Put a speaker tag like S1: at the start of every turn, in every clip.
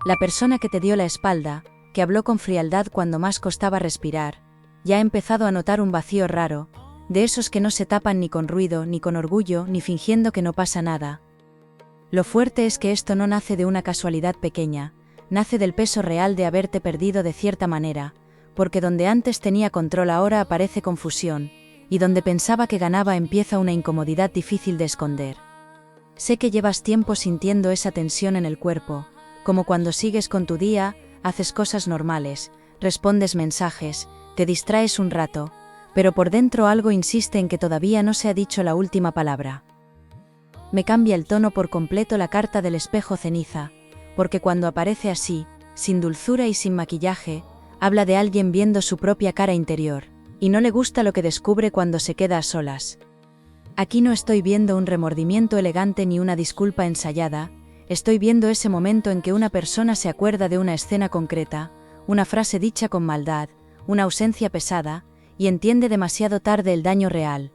S1: La persona que te dio la espalda, que habló con frialdad cuando más costaba respirar, ya ha empezado a notar un vacío raro, de esos que no se tapan ni con ruido, ni con orgullo, ni fingiendo que no pasa nada. Lo fuerte es que esto no nace de una casualidad pequeña, nace del peso real de haberte perdido de cierta manera, porque donde antes tenía control ahora aparece confusión, y donde pensaba que ganaba empieza una incomodidad difícil de esconder. Sé que llevas tiempo sintiendo esa tensión en el cuerpo, como cuando sigues con tu día, haces cosas normales, respondes mensajes, te distraes un rato, pero por dentro algo insiste en que todavía no se ha dicho la última palabra. Me cambia el tono por completo la carta del espejo ceniza, porque cuando aparece así, sin dulzura y sin maquillaje, habla de alguien viendo su propia cara interior, y no le gusta lo que descubre cuando se queda a solas. Aquí no estoy viendo un remordimiento elegante ni una disculpa ensayada, estoy viendo ese momento en que una persona se acuerda de una escena concreta, una frase dicha con maldad, una ausencia pesada, y entiende demasiado tarde el daño real.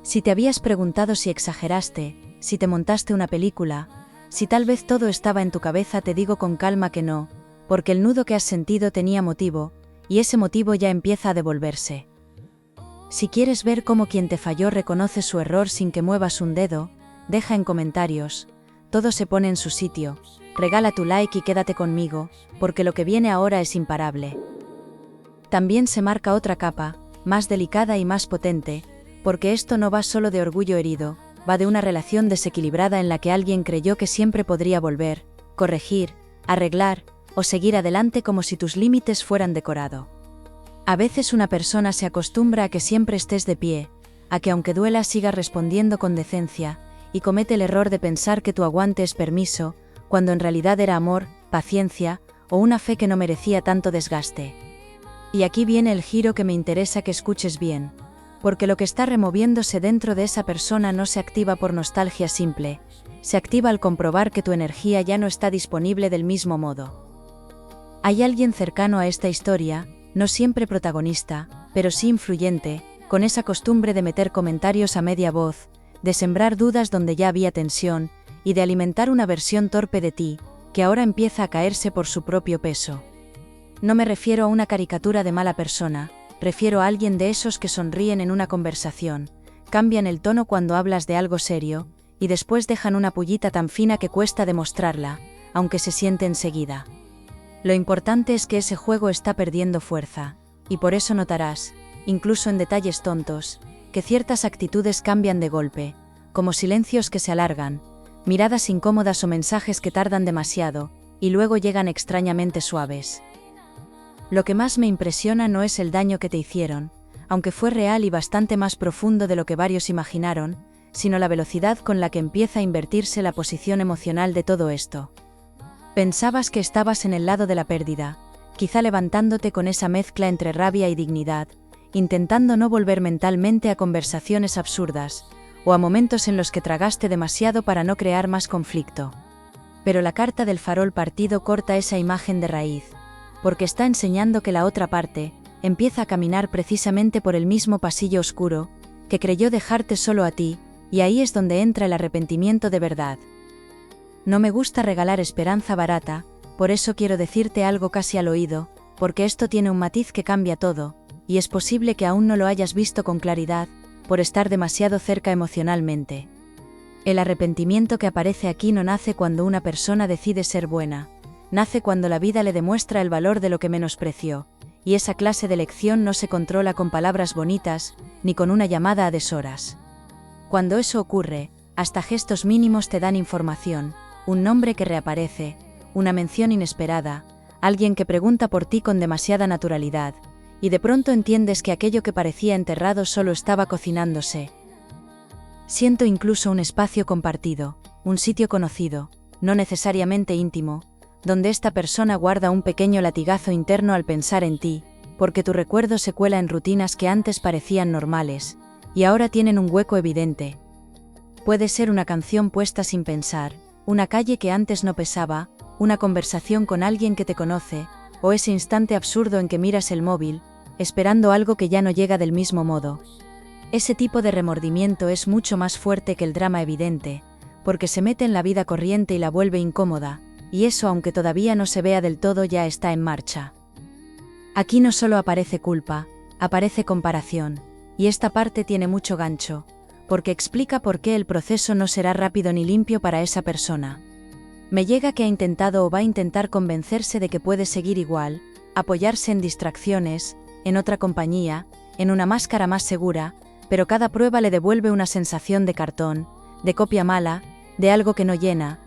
S1: Si te habías preguntado si exageraste, si te montaste una película, si tal vez todo estaba en tu cabeza, te digo con calma que no, porque el nudo que has sentido tenía motivo, y ese motivo ya empieza a devolverse. Si quieres ver cómo quien te falló reconoce su error sin que muevas un dedo, deja en comentarios, todo se pone en su sitio, regala tu like y quédate conmigo, porque lo que viene ahora es imparable. También se marca otra capa, más delicada y más potente, porque esto no va solo de orgullo herido, va de una relación desequilibrada en la que alguien creyó que siempre podría volver, corregir, arreglar, o seguir adelante como si tus límites fueran decorado. A veces una persona se acostumbra a que siempre estés de pie, a que aunque duela sigas respondiendo con decencia, y comete el error de pensar que tu aguante es permiso, cuando en realidad era amor, paciencia, o una fe que no merecía tanto desgaste. Y aquí viene el giro que me interesa que escuches bien, porque lo que está removiéndose dentro de esa persona no se activa por nostalgia simple, se activa al comprobar que tu energía ya no está disponible del mismo modo. Hay alguien cercano a esta historia, no siempre protagonista, pero sí influyente, con esa costumbre de meter comentarios a media voz, de sembrar dudas donde ya había tensión, y de alimentar una versión torpe de ti, que ahora empieza a caerse por su propio peso. No me refiero a una caricatura de mala persona, refiero a alguien de esos que sonríen en una conversación, cambian el tono cuando hablas de algo serio, y después dejan una pullita tan fina que cuesta demostrarla, aunque se siente enseguida. Lo importante es que ese juego está perdiendo fuerza, y por eso notarás, incluso en detalles tontos, que ciertas actitudes cambian de golpe, como silencios que se alargan, miradas incómodas o mensajes que tardan demasiado, y luego llegan extrañamente suaves. Lo que más me impresiona no es el daño que te hicieron, aunque fue real y bastante más profundo de lo que varios imaginaron, sino la velocidad con la que empieza a invertirse la posición emocional de todo esto. Pensabas que estabas en el lado de la pérdida, quizá levantándote con esa mezcla entre rabia y dignidad, intentando no volver mentalmente a conversaciones absurdas, o a momentos en los que tragaste demasiado para no crear más conflicto. Pero la carta del farol partido corta esa imagen de raíz, porque está enseñando que la otra parte empieza a caminar precisamente por el mismo pasillo oscuro, que creyó dejarte solo a ti, y ahí es donde entra el arrepentimiento de verdad. No me gusta regalar esperanza barata, por eso quiero decirte algo casi al oído, porque esto tiene un matiz que cambia todo, y es posible que aún no lo hayas visto con claridad, por estar demasiado cerca emocionalmente. El arrepentimiento que aparece aquí no nace cuando una persona decide ser buena, nace cuando la vida le demuestra el valor de lo que menospreció, y esa clase de lección no se controla con palabras bonitas, ni con una llamada a deshoras. Cuando eso ocurre, hasta gestos mínimos te dan información, un nombre que reaparece, una mención inesperada, alguien que pregunta por ti con demasiada naturalidad, y de pronto entiendes que aquello que parecía enterrado solo estaba cocinándose. Siento incluso un espacio compartido, un sitio conocido, no necesariamente íntimo, donde esta persona guarda un pequeño latigazo interno al pensar en ti, porque tu recuerdo se cuela en rutinas que antes parecían normales, y ahora tienen un hueco evidente. Puede ser una canción puesta sin pensar, una calle que antes no pesaba, una conversación con alguien que te conoce, o ese instante absurdo en que miras el móvil, esperando algo que ya no llega del mismo modo. Ese tipo de remordimiento es mucho más fuerte que el drama evidente, porque se mete en la vida corriente y la vuelve incómoda, y eso, aunque todavía no se vea del todo, ya está en marcha. Aquí no solo aparece culpa, aparece comparación, y esta parte tiene mucho gancho, porque explica por qué el proceso no será rápido ni limpio para esa persona. Me llega que ha intentado o va a intentar convencerse de que puede seguir igual, apoyarse en distracciones, en otra compañía, en una máscara más segura, pero cada prueba le devuelve una sensación de cartón, de copia mala, de algo que no llena.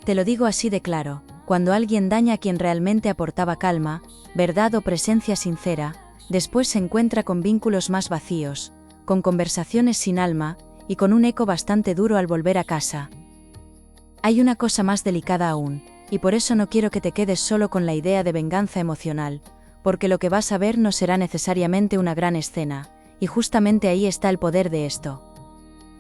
S1: Te lo digo así de claro, cuando alguien daña a quien realmente aportaba calma, verdad o presencia sincera, después se encuentra con vínculos más vacíos, con conversaciones sin alma, y con un eco bastante duro al volver a casa. Hay una cosa más delicada aún, y por eso no quiero que te quedes solo con la idea de venganza emocional, porque lo que vas a ver no será necesariamente una gran escena, y justamente ahí está el poder de esto.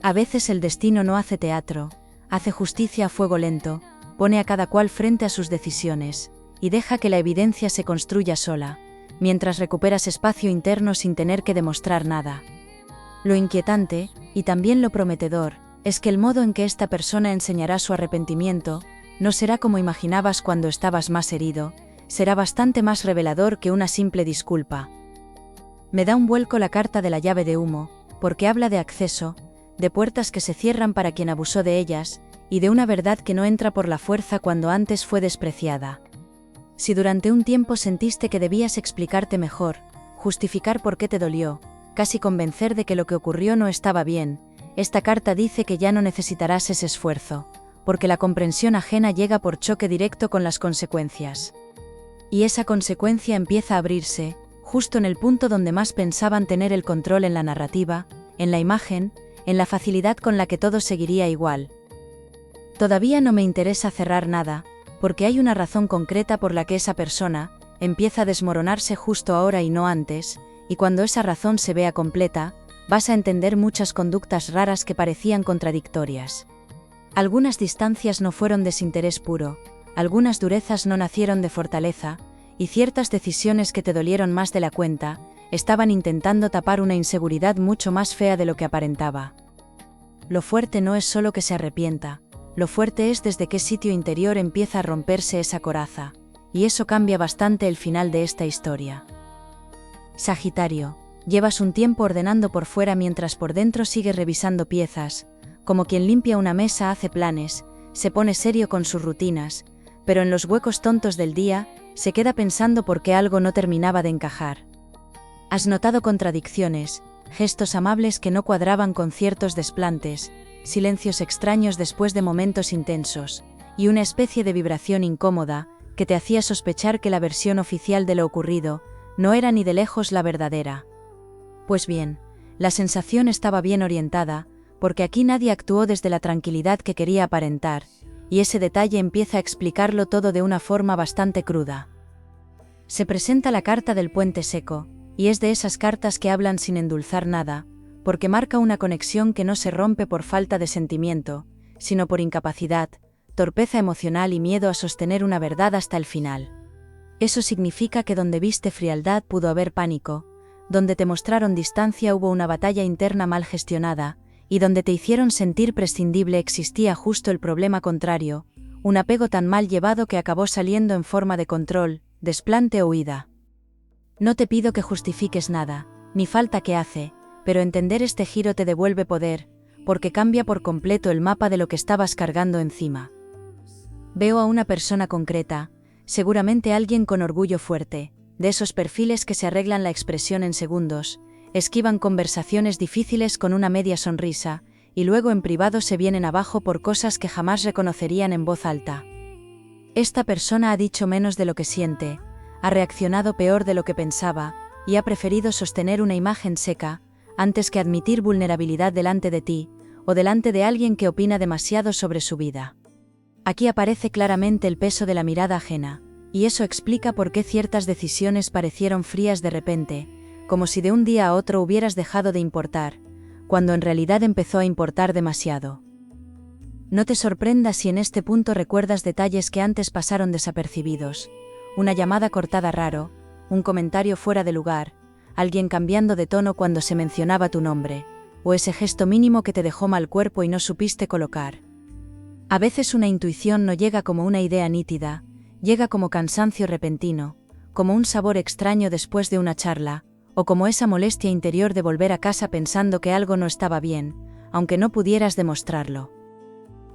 S1: A veces el destino no hace teatro, hace justicia a fuego lento, pone a cada cual frente a sus decisiones, y deja que la evidencia se construya sola, mientras recuperas espacio interno sin tener que demostrar nada. Lo inquietante, y también lo prometedor, es que el modo en que esta persona enseñará su arrepentimiento, no será como imaginabas cuando estabas más herido, será bastante más revelador que una simple disculpa. Me da un vuelco la carta de la llave de humo, porque habla de acceso, de puertas que se cierran para quien abusó de ellas, y de una verdad que no entra por la fuerza cuando antes fue despreciada. Si durante un tiempo sentiste que debías explicarte mejor, justificar por qué te dolió, casi convencer de que lo que ocurrió no estaba bien, esta carta dice que ya no necesitarás ese esfuerzo, porque la comprensión ajena llega por choque directo con las consecuencias. Y esa consecuencia empieza a abrirse, justo en el punto donde más pensaban tener el control en la narrativa, en la imagen, en la facilidad con la que todo seguiría igual. Todavía no me interesa cerrar nada, porque hay una razón concreta por la que esa persona empieza a desmoronarse justo ahora y no antes, y cuando esa razón se vea completa, vas a entender muchas conductas raras que parecían contradictorias. Algunas distancias no fueron desinterés puro, algunas durezas no nacieron de fortaleza, y ciertas decisiones que te dolieron más de la cuenta, estaban intentando tapar una inseguridad mucho más fea de lo que aparentaba. Lo fuerte no es solo que se arrepienta, lo fuerte es desde qué sitio interior empieza a romperse esa coraza, y eso cambia bastante el final de esta historia. Sagitario, llevas un tiempo ordenando por fuera mientras por dentro sigues revisando piezas, como quien limpia una mesa, hace planes, se pone serio con sus rutinas, pero en los huecos tontos del día, se queda pensando por qué algo no terminaba de encajar. Has notado contradicciones, gestos amables que no cuadraban con ciertos desplantes, silencios extraños después de momentos intensos, y una especie de vibración incómoda, que te hacía sospechar que la versión oficial de lo ocurrido no era ni de lejos la verdadera. Pues bien, la sensación estaba bien orientada, porque aquí nadie actuó desde la tranquilidad que quería aparentar, y ese detalle empieza a explicarlo todo de una forma bastante cruda. Se presenta la carta del puente seco, y es de esas cartas que hablan sin endulzar nada, porque marca una conexión que no se rompe por falta de sentimiento, sino por incapacidad, torpeza emocional y miedo a sostener una verdad hasta el final. Eso significa que donde viste frialdad pudo haber pánico, donde te mostraron distancia hubo una batalla interna mal gestionada, y donde te hicieron sentir prescindible existía justo el problema contrario, un apego tan mal llevado que acabó saliendo en forma de control, desplante o huida. No te pido que justifiques nada, ni falta que hace, pero entender este giro te devuelve poder, porque cambia por completo el mapa de lo que estabas cargando encima. Veo a una persona concreta, seguramente alguien con orgullo fuerte, de esos perfiles que se arreglan la expresión en segundos, esquivan conversaciones difíciles con una media sonrisa, y luego en privado se vienen abajo por cosas que jamás reconocerían en voz alta. Esta persona ha dicho menos de lo que siente, ha reaccionado peor de lo que pensaba, y ha preferido sostener una imagen seca, antes que admitir vulnerabilidad delante de ti, o delante de alguien que opina demasiado sobre su vida. Aquí aparece claramente el peso de la mirada ajena, y eso explica por qué ciertas decisiones parecieron frías de repente, como si de un día a otro hubieras dejado de importar, cuando en realidad empezó a importar demasiado. No te sorprendas si en este punto recuerdas detalles que antes pasaron desapercibidos, una llamada cortada raro, un comentario fuera de lugar, alguien cambiando de tono cuando se mencionaba tu nombre, o ese gesto mínimo que te dejó mal cuerpo y no supiste colocar. A veces una intuición no llega como una idea nítida, llega como cansancio repentino, como un sabor extraño después de una charla, o como esa molestia interior de volver a casa pensando que algo no estaba bien, aunque no pudieras demostrarlo.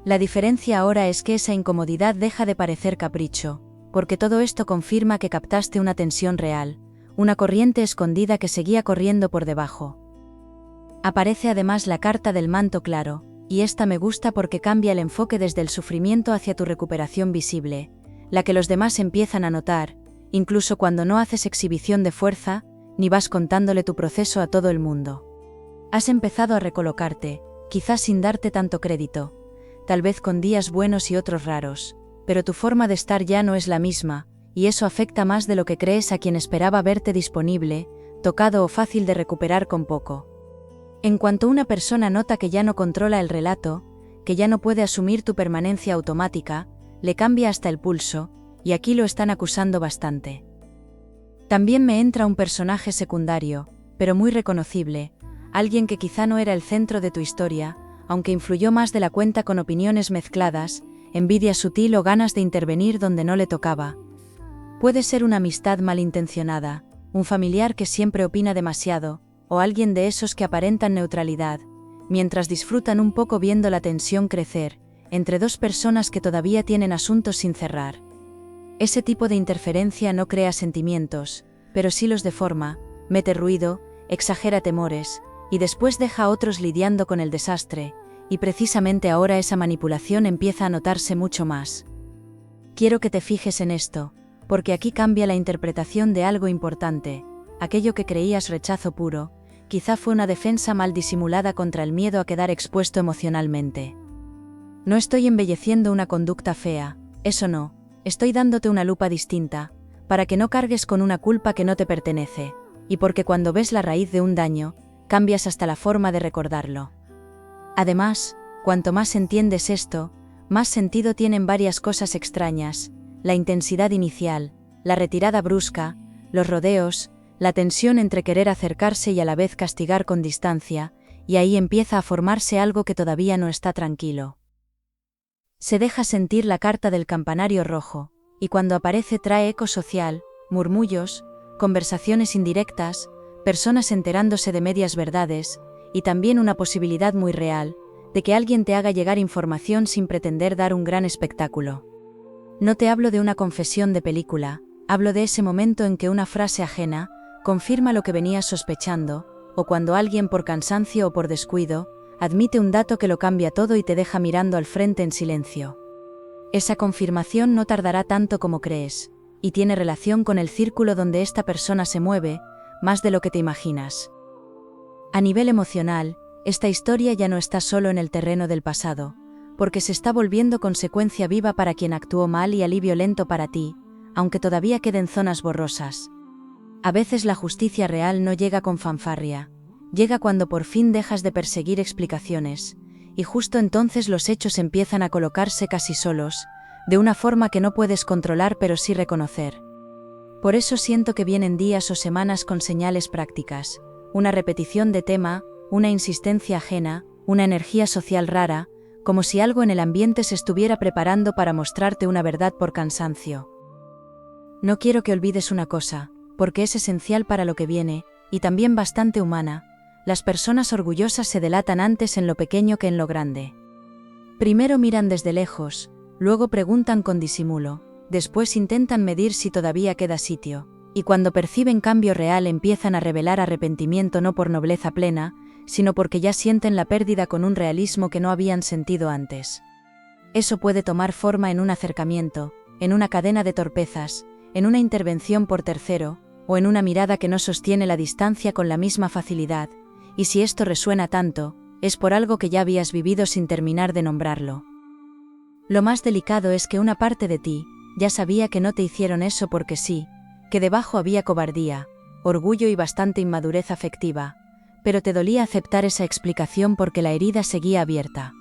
S1: La diferencia ahora es que esa incomodidad deja de parecer capricho, porque todo esto confirma que captaste una tensión real, una corriente escondida que seguía corriendo por debajo. Aparece además la carta del manto claro, y esta me gusta porque cambia el enfoque desde el sufrimiento hacia tu recuperación visible, la que los demás empiezan a notar, incluso cuando no haces exhibición de fuerza, ni vas contándole tu proceso a todo el mundo. Has empezado a recolocarte, quizás sin darte tanto crédito, tal vez con días buenos y otros raros, pero tu forma de estar ya no es la misma, y eso afecta más de lo que crees a quien esperaba verte disponible, tocado o fácil de recuperar con poco. En cuanto una persona nota que ya no controla el relato, que ya no puede asumir tu permanencia automática, le cambia hasta el pulso, y aquí lo están acusando bastante. También me entra un personaje secundario, pero muy reconocible, alguien que quizá no era el centro de tu historia, aunque influyó más de la cuenta con opiniones mezcladas, envidia sutil o ganas de intervenir donde no le tocaba. Puede ser una amistad malintencionada, un familiar que siempre opina demasiado, o alguien de esos que aparentan neutralidad, mientras disfrutan un poco viendo la tensión crecer, entre dos personas que todavía tienen asuntos sin cerrar. Ese tipo de interferencia no crea sentimientos, pero sí los deforma, mete ruido, exagera temores, y después deja a otros lidiando con el desastre, y precisamente ahora esa manipulación empieza a notarse mucho más. Quiero que te fijes en esto, porque aquí cambia la interpretación de algo importante. Aquello que creías rechazo puro, quizá fue una defensa mal disimulada contra el miedo a quedar expuesto emocionalmente. No estoy embelleciendo una conducta fea, eso no, estoy dándote una lupa distinta, para que no cargues con una culpa que no te pertenece, y porque cuando ves la raíz de un daño, cambias hasta la forma de recordarlo. Además, cuanto más entiendes esto, más sentido tienen varias cosas extrañas, la intensidad inicial, la retirada brusca, los rodeos, la tensión entre querer acercarse y a la vez castigar con distancia, y ahí empieza a formarse algo que todavía no está tranquilo. Se deja sentir la carta del campanario rojo, y cuando aparece trae eco social, murmullos, conversaciones indirectas, personas enterándose de medias verdades, y también una posibilidad muy real, de que alguien te haga llegar información sin pretender dar un gran espectáculo. No te hablo de una confesión de película, hablo de ese momento en que una frase ajena confirma lo que venías sospechando, o cuando alguien por cansancio o por descuido, admite un dato que lo cambia todo y te deja mirando al frente en silencio. Esa confirmación no tardará tanto como crees, y tiene relación con el círculo donde esta persona se mueve, más de lo que te imaginas. A nivel emocional, esta historia ya no está solo en el terreno del pasado, porque se está volviendo consecuencia viva para quien actuó mal y alivio lento para ti, aunque todavía queden zonas borrosas. A veces la justicia real no llega con fanfarria, llega cuando por fin dejas de perseguir explicaciones, y justo entonces los hechos empiezan a colocarse casi solos, de una forma que no puedes controlar pero sí reconocer. Por eso siento que vienen días o semanas con señales prácticas, una repetición de tema, una insistencia ajena, una energía social rara, como si algo en el ambiente se estuviera preparando para mostrarte una verdad por cansancio. No quiero que olvides una cosa, porque es esencial para lo que viene, y también bastante humana. Las personas orgullosas se delatan antes en lo pequeño que en lo grande. Primero miran desde lejos, luego preguntan con disimulo, después intentan medir si todavía queda sitio, y cuando perciben cambio real empiezan a revelar arrepentimiento no por nobleza plena, sino porque ya sienten la pérdida con un realismo que no habían sentido antes. Eso puede tomar forma en un acercamiento, en una cadena de torpezas, en una intervención por tercero, o en una mirada que no sostiene la distancia con la misma facilidad, y si esto resuena tanto, es por algo que ya habías vivido sin terminar de nombrarlo. Lo más delicado es que una parte de ti ya sabía que no te hicieron eso porque sí, que debajo había cobardía, orgullo y bastante inmadurez afectiva, pero te dolía aceptar esa explicación porque la herida seguía abierta.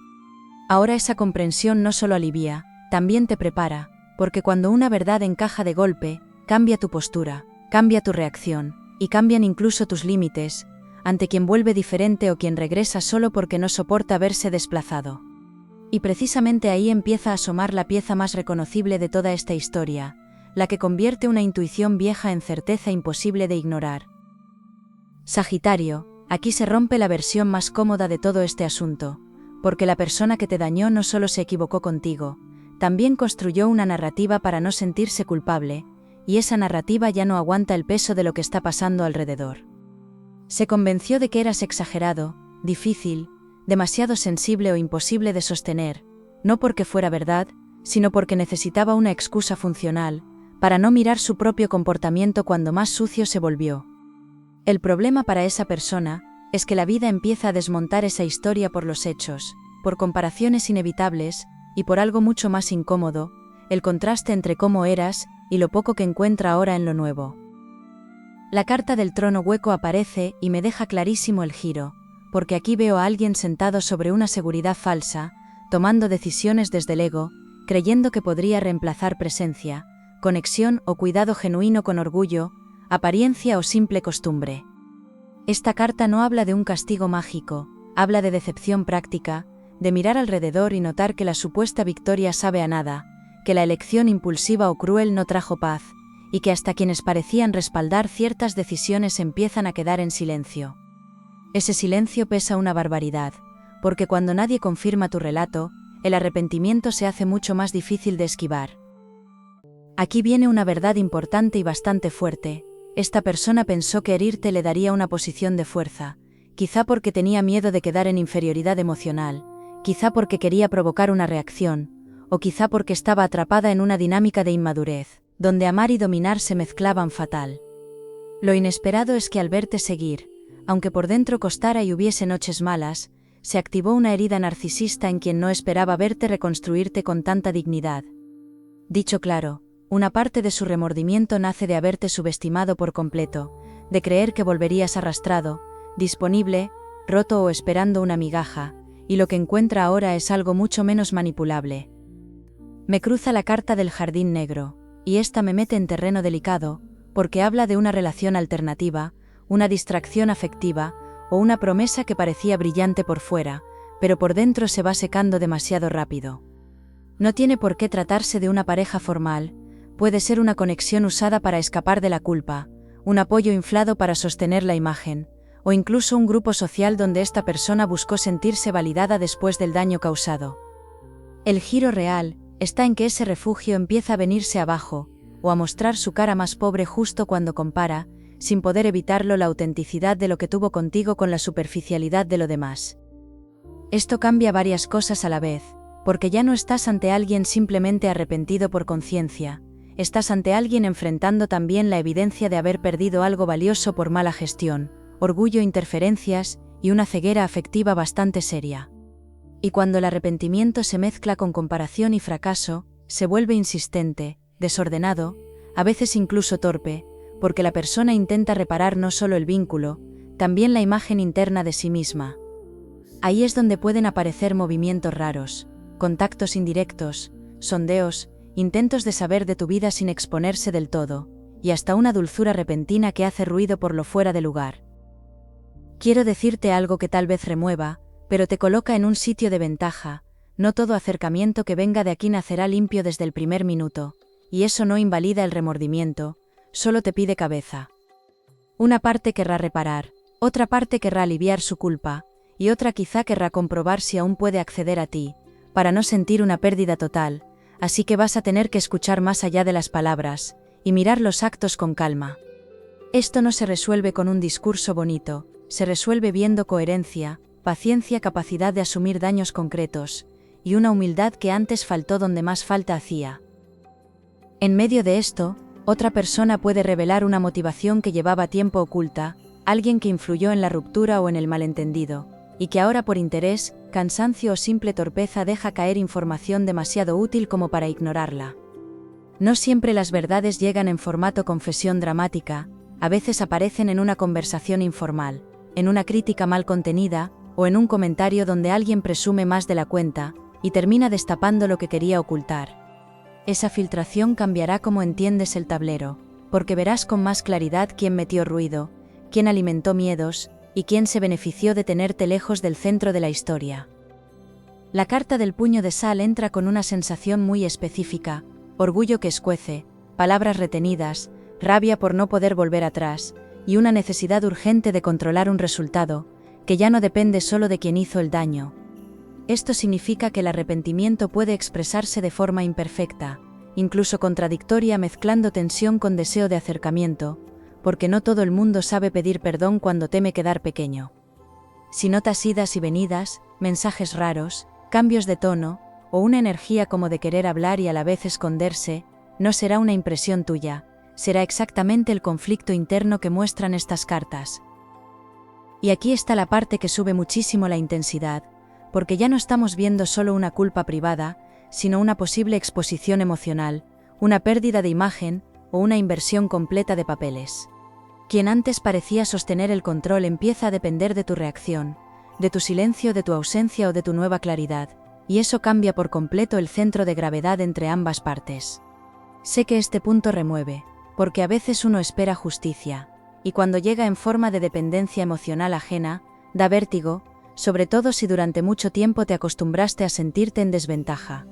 S1: Ahora esa comprensión no solo alivia, también te prepara, porque cuando una verdad encaja de golpe, cambia tu postura, cambia tu reacción, y cambian incluso tus límites, ante quien vuelve diferente o quien regresa solo porque no soporta verse desplazado. Y precisamente ahí empieza a asomar la pieza más reconocible de toda esta historia, la que convierte una intuición vieja en certeza imposible de ignorar. Sagitario, aquí se rompe la versión más cómoda de todo este asunto, porque la persona que te dañó no solo se equivocó contigo, también construyó una narrativa para no sentirse culpable, y esa narrativa ya no aguanta el peso de lo que está pasando alrededor. Se convenció de que eras exagerado, difícil, demasiado sensible o imposible de sostener, no porque fuera verdad, sino porque necesitaba una excusa funcional, para no mirar su propio comportamiento cuando más sucio se volvió. El problema para esa persona es que la vida empieza a desmontar esa historia por los hechos, por comparaciones inevitables, y por algo mucho más incómodo, el contraste entre cómo eras y lo poco que encuentra ahora en lo nuevo. La carta del trono hueco aparece y me deja clarísimo el giro, porque aquí veo a alguien sentado sobre una seguridad falsa, tomando decisiones desde el ego, creyendo que podría reemplazar presencia, conexión o cuidado genuino con orgullo, apariencia o simple costumbre. Esta carta no habla de un castigo mágico, habla de decepción práctica, de mirar alrededor y notar que la supuesta victoria sabe a nada, que la elección impulsiva o cruel no trajo paz, y que hasta quienes parecían respaldar ciertas decisiones empiezan a quedar en silencio. Ese silencio pesa una barbaridad, porque cuando nadie confirma tu relato, el arrepentimiento se hace mucho más difícil de esquivar. Aquí viene una verdad importante y bastante fuerte. Esta persona pensó que herirte le daría una posición de fuerza, quizá porque tenía miedo de quedar en inferioridad emocional, quizá porque quería provocar una reacción, o quizá porque estaba atrapada en una dinámica de inmadurez, donde amar y dominar se mezclaban fatal. Lo inesperado es que al verte seguir, aunque por dentro costara y hubiese noches malas, se activó una herida narcisista en quien no esperaba verte reconstruirte con tanta dignidad. Dicho claro, una parte de su remordimiento nace de haberte subestimado por completo, de creer que volverías arrastrado, disponible, roto o esperando una migaja, y lo que encuentra ahora es algo mucho menos manipulable. Me cruza la carta del jardín negro, y esta me mete en terreno delicado, porque habla de una relación alternativa, una distracción afectiva, o una promesa que parecía brillante por fuera, pero por dentro se va secando demasiado rápido. No tiene por qué tratarse de una pareja formal, puede ser una conexión usada para escapar de la culpa, un apoyo inflado para sostener la imagen, o incluso un grupo social donde esta persona buscó sentirse validada después del daño causado. El giro real está en que ese refugio empieza a venirse abajo, o a mostrar su cara más pobre justo cuando compara, sin poder evitarlo, la autenticidad de lo que tuvo contigo con la superficialidad de lo demás. Esto cambia varias cosas a la vez, porque ya no estás ante alguien simplemente arrepentido por conciencia, estás ante alguien enfrentando también la evidencia de haber perdido algo valioso por mala gestión, orgullo, interferencias y una ceguera afectiva bastante seria. Y cuando el arrepentimiento se mezcla con comparación y fracaso, se vuelve insistente, desordenado, a veces incluso torpe, porque la persona intenta reparar no solo el vínculo, también la imagen interna de sí misma. Ahí es donde pueden aparecer movimientos raros, contactos indirectos, sondeos, intentos de saber de tu vida sin exponerse del todo, y hasta una dulzura repentina que hace ruido por lo fuera de lugar. Quiero decirte algo que tal vez remueva, pero te coloca en un sitio de ventaja. No todo acercamiento que venga de aquí nacerá limpio desde el primer minuto, y eso no invalida el remordimiento, solo te pide cabeza. Una parte querrá reparar, otra parte querrá aliviar su culpa, y otra quizá querrá comprobar si aún puede acceder a ti, para no sentir una pérdida total, así que vas a tener que escuchar más allá de las palabras, y mirar los actos con calma. Esto no se resuelve con un discurso bonito, se resuelve viendo coherencia, paciencia, capacidad de asumir daños concretos, y una humildad que antes faltó donde más falta hacía. En medio de esto, otra persona puede revelar una motivación que llevaba tiempo oculta, alguien que influyó en la ruptura o en el malentendido, y que ahora por interés, cansancio o simple torpeza deja caer información demasiado útil como para ignorarla. No siempre las verdades llegan en formato confesión dramática, a veces aparecen en una conversación informal, en una crítica mal contenida, o en un comentario donde alguien presume más de la cuenta, y termina destapando lo que quería ocultar. Esa filtración cambiará cómo entiendes el tablero, porque verás con más claridad quién metió ruido, quién alimentó miedos, y quién se benefició de tenerte lejos del centro de la historia. La carta del puño de sal entra con una sensación muy específica: orgullo que escuece, palabras retenidas, rabia por no poder volver atrás, y una necesidad urgente de controlar un resultado, que ya no depende solo de quien hizo el daño. Esto significa que el arrepentimiento puede expresarse de forma imperfecta, incluso contradictoria, mezclando tensión con deseo de acercamiento, porque no todo el mundo sabe pedir perdón cuando teme quedar pequeño. Si notas idas y venidas, mensajes raros, cambios de tono, o una energía como de querer hablar y a la vez esconderse, no será una impresión tuya, será exactamente el conflicto interno que muestran estas cartas. Y aquí está la parte que sube muchísimo la intensidad, porque ya no estamos viendo solo una culpa privada, sino una posible exposición emocional, una pérdida de imagen o una inversión completa de papeles. Quien antes parecía sostener el control empieza a depender de tu reacción, de tu silencio, de tu ausencia o de tu nueva claridad, y eso cambia por completo el centro de gravedad entre ambas partes. Sé que este punto remueve, porque a veces uno espera justicia, y cuando llega en forma de dependencia emocional ajena, da vértigo, sobre todo si durante mucho tiempo te acostumbraste a sentirte en desventaja.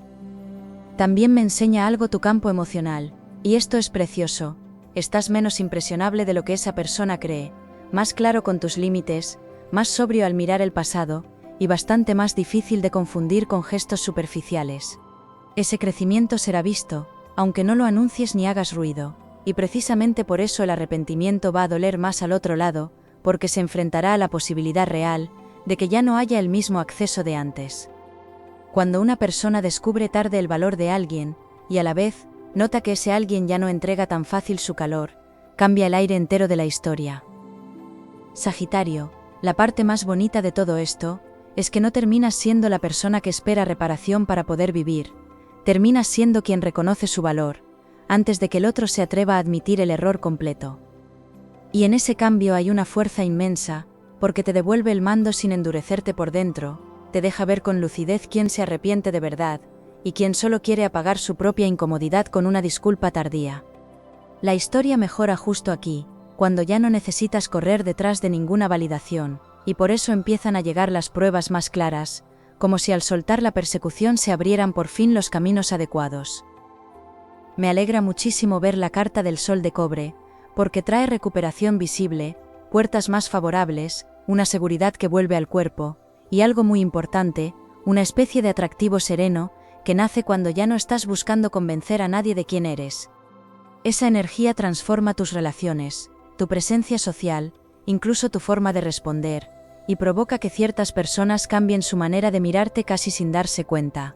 S1: También me enseña algo tu campo emocional, y esto es precioso: estás menos impresionable de lo que esa persona cree, más claro con tus límites, más sobrio al mirar el pasado, y bastante más difícil de confundir con gestos superficiales. Ese crecimiento será visto, aunque no lo anuncies ni hagas ruido, y precisamente por eso el arrepentimiento va a doler más al otro lado, porque se enfrentará a la posibilidad real de que ya no haya el mismo acceso de antes. Cuando una persona descubre tarde el valor de alguien, y a la vez nota que ese alguien ya no entrega tan fácil su calor, cambia el aire entero de la historia. Sagitario, la parte más bonita de todo esto es que no terminas siendo la persona que espera reparación para poder vivir, terminas siendo quien reconoce su valor, antes de que el otro se atreva a admitir el error completo. Y en ese cambio hay una fuerza inmensa, porque te devuelve el mando sin endurecerte por dentro, te deja ver con lucidez quién se arrepiente de verdad, y quién solo quiere apagar su propia incomodidad con una disculpa tardía. La historia mejora justo aquí, cuando ya no necesitas correr detrás de ninguna validación, y por eso empiezan a llegar las pruebas más claras, como si al soltar la persecución se abrieran por fin los caminos adecuados. Me alegra muchísimo ver la carta del sol de cobre, porque trae recuperación visible, puertas más favorables, una seguridad que vuelve al cuerpo, y algo muy importante, una especie de atractivo sereno, que nace cuando ya no estás buscando convencer a nadie de quién eres. Esa energía transforma tus relaciones, tu presencia social, incluso tu forma de responder, y provoca que ciertas personas cambien su manera de mirarte casi sin darse cuenta.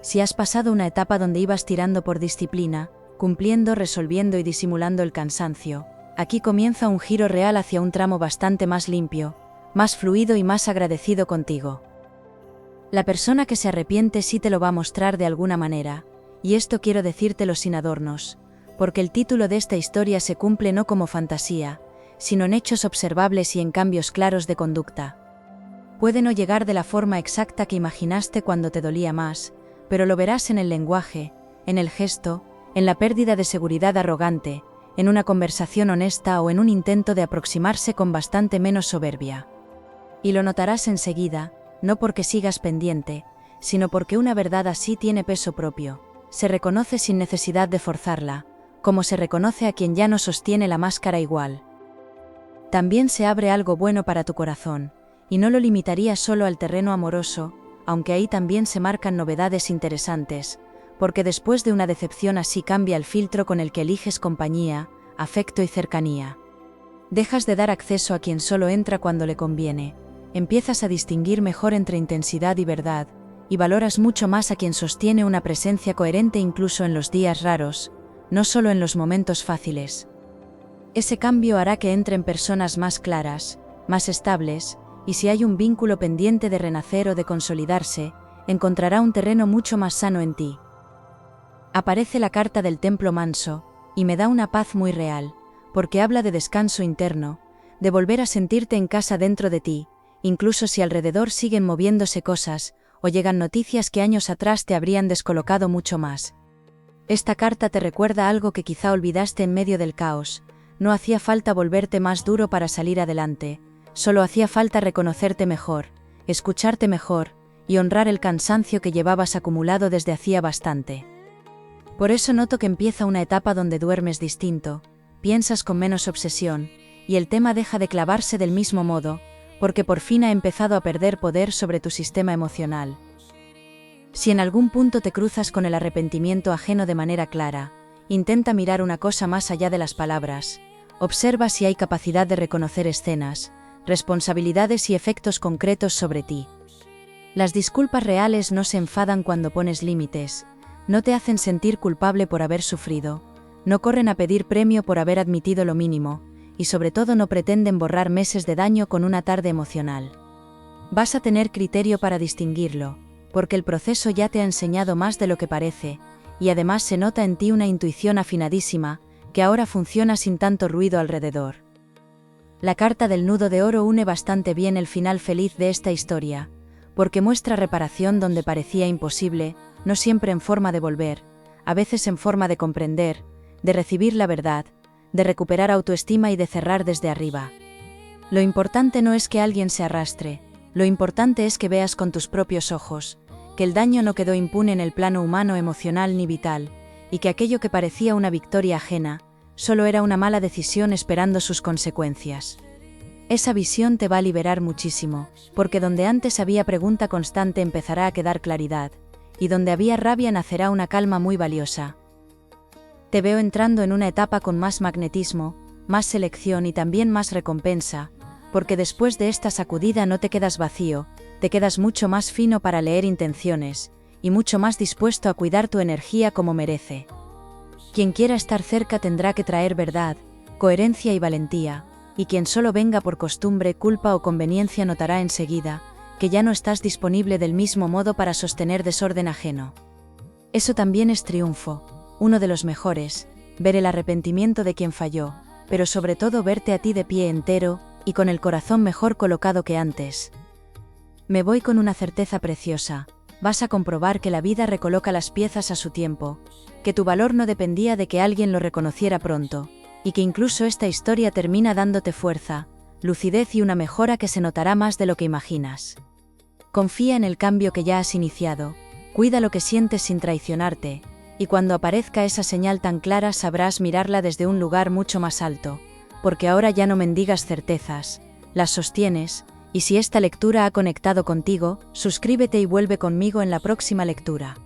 S1: Si has pasado una etapa donde ibas tirando por disciplina, cumpliendo, resolviendo y disimulando el cansancio, aquí comienza un giro real hacia un tramo bastante más limpio, más fluido y más agradecido contigo. La persona que se arrepiente sí te lo va a mostrar de alguna manera, y esto quiero decírtelo sin adornos, porque el título de esta historia se cumple no como fantasía, sino en hechos observables y en cambios claros de conducta. Puede no llegar de la forma exacta que imaginaste cuando te dolía más, pero lo verás en el lenguaje, en el gesto, en la pérdida de seguridad arrogante, en una conversación honesta o en un intento de aproximarse con bastante menos soberbia. Y lo notarás enseguida, no porque sigas pendiente, sino porque una verdad así tiene peso propio, se reconoce sin necesidad de forzarla, como se reconoce a quien ya no sostiene la máscara igual. También se abre algo bueno para tu corazón, y no lo limitaría solo al terreno amoroso, aunque ahí también se marcan novedades interesantes, porque después de una decepción así cambia el filtro con el que eliges compañía, afecto y cercanía. Dejas de dar acceso a quien solo entra cuando le conviene, empiezas a distinguir mejor entre intensidad y verdad, y valoras mucho más a quien sostiene una presencia coherente incluso en los días raros, no solo en los momentos fáciles. Ese cambio hará que entren personas más claras, más estables, y si hay un vínculo pendiente de renacer o de consolidarse, encontrará un terreno mucho más sano en ti. Aparece la carta del templo manso, y me da una paz muy real, porque habla de descanso interno, de volver a sentirte en casa dentro de ti, incluso si alrededor siguen moviéndose cosas, o llegan noticias que años atrás te habrían descolocado mucho más. Esta carta te recuerda algo que quizá olvidaste en medio del caos: no hacía falta volverte más duro para salir adelante, solo hacía falta reconocerte mejor, escucharte mejor, y honrar el cansancio que llevabas acumulado desde hacía bastante. Por eso noto que empieza una etapa donde duermes distinto, piensas con menos obsesión, y el tema deja de clavarse del mismo modo, porque por fin ha empezado a perder poder sobre tu sistema emocional. Si en algún punto te cruzas con el arrepentimiento ajeno de manera clara, intenta mirar una cosa más allá de las palabras. Observa si hay capacidad de reconocer escenas, responsabilidades y efectos concretos sobre ti. Las disculpas reales no se enfadan cuando pones límites, no te hacen sentir culpable por haber sufrido, no corren a pedir premio por haber admitido lo mínimo, y sobre todo no pretenden borrar meses de daño con una tarde emocional. Vas a tener criterio para distinguirlo, porque el proceso ya te ha enseñado más de lo que parece, y además se nota en ti una intuición afinadísima, que ahora funciona sin tanto ruido alrededor. La carta del nudo de oro une bastante bien el final feliz de esta historia, porque muestra reparación donde parecía imposible, no siempre en forma de volver, a veces en forma de comprender, de recibir la verdad, de recuperar autoestima y de cerrar desde arriba. Lo importante no es que alguien se arrastre, lo importante es que veas con tus propios ojos, que el daño no quedó impune en el plano humano, emocional ni vital, y que aquello que parecía una victoria ajena, solo era una mala decisión esperando sus consecuencias. Esa visión te va a liberar muchísimo, porque donde antes había pregunta constante empezará a quedar claridad, y donde había rabia nacerá una calma muy valiosa. Te veo entrando en una etapa con más magnetismo, más selección y también más recompensa, porque después de esta sacudida no te quedas vacío, te quedas mucho más fino para leer intenciones, y mucho más dispuesto a cuidar tu energía como merece. Quien quiera estar cerca tendrá que traer verdad, coherencia y valentía, y quien solo venga por costumbre, culpa o conveniencia notará enseguida, que ya no estás disponible del mismo modo para sostener desorden ajeno. Eso también es triunfo, uno de los mejores, ver el arrepentimiento de quien falló, pero sobre todo verte a ti de pie entero, y con el corazón mejor colocado que antes. Me voy con una certeza preciosa, vas a comprobar que la vida recoloca las piezas a su tiempo, que tu valor no dependía de que alguien lo reconociera pronto, y que incluso esta historia termina dándote fuerza, lucidez y una mejora que se notará más de lo que imaginas. Confía en el cambio que ya has iniciado, cuida lo que sientes sin traicionarte, y cuando aparezca esa señal tan clara sabrás mirarla desde un lugar mucho más alto, porque ahora ya no mendigas certezas, las sostienes, y si esta lectura ha conectado contigo, suscríbete y vuelve conmigo en la próxima lectura.